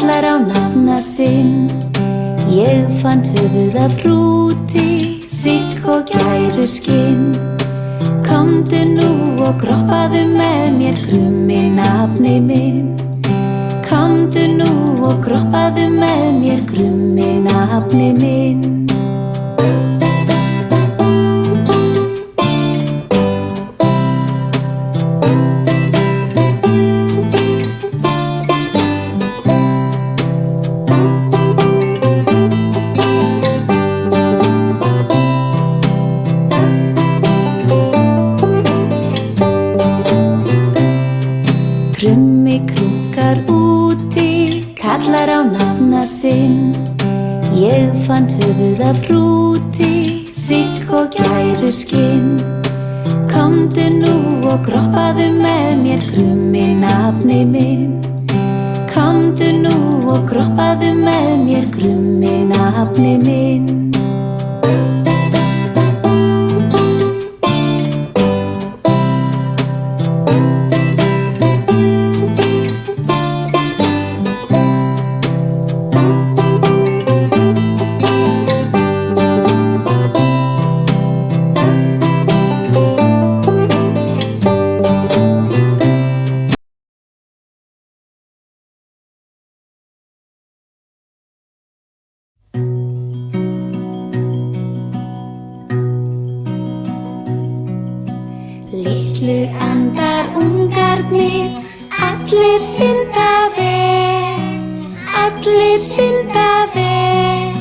kallar á nafna sinn. Ég fann höfuð af hrúti, hrygg og gæru skinn. Komdu nú og groppaðu með mér krummi nafni minn. Komdu nú og groppaðu með mér krummi nafni minn. Krummi krúkar úti, kallar á nafna sinn. Ég fann höfuð af hrúti, hrygg og gæru skinn. Komdu nú og groppaðu með mér krummi nafni minn. Komdu nú og groppaðu með mér krummi nafni minn. Litlu andar ungarnir, allir synda vel, allir synda vel.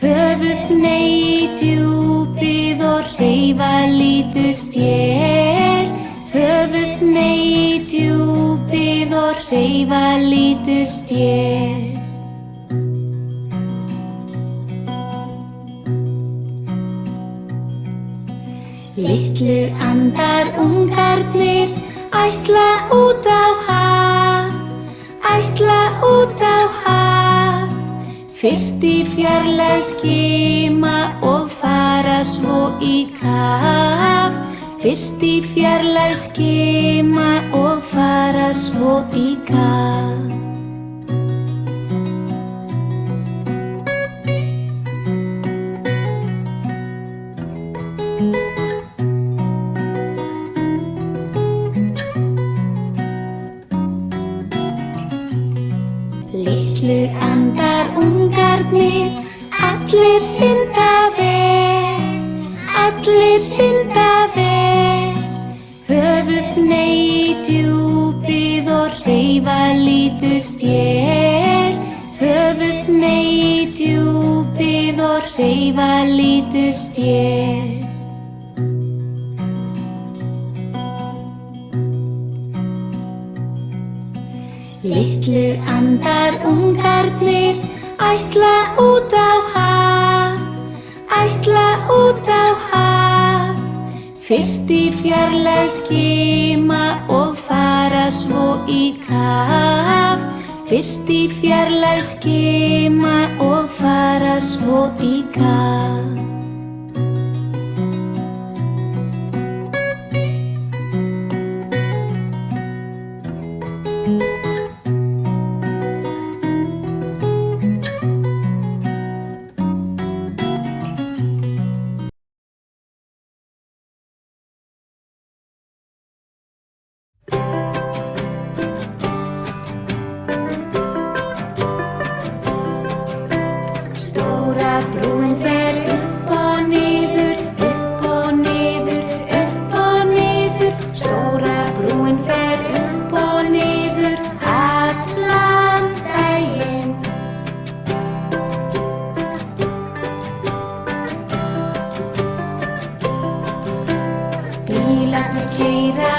Höfuð hneig í djúpið og hreyfa lítið stél. Höfuð hneig í djúpið og hreyfa lítið stél. Litlu andar ungarnir, ætla út á haf, ætla út á haf. Fyrst í fjarlægð skima og fara svo í kaf. Fyrst í fjarlægð skima og fara svo í kaf. Litlu andar ungarnir, allir synda vel, allir synda vel. Höfuð hneig í djúpið og hreyfa lítið stél. Höfuð hneig í djúpið og hreyfa lítið stél. Litlu andar ungarnir, ætla út á haf, ætla út á haf. Fyrst í fjarlægð skima og fara svo í kaf. Fyrst í fjarlægð skima og fara svo í kaf. Stóra brúin fer upp og niður, upp og niður, upp og niður. Stóra brúin fer upp og niður allan daginn. Bílarnir keyra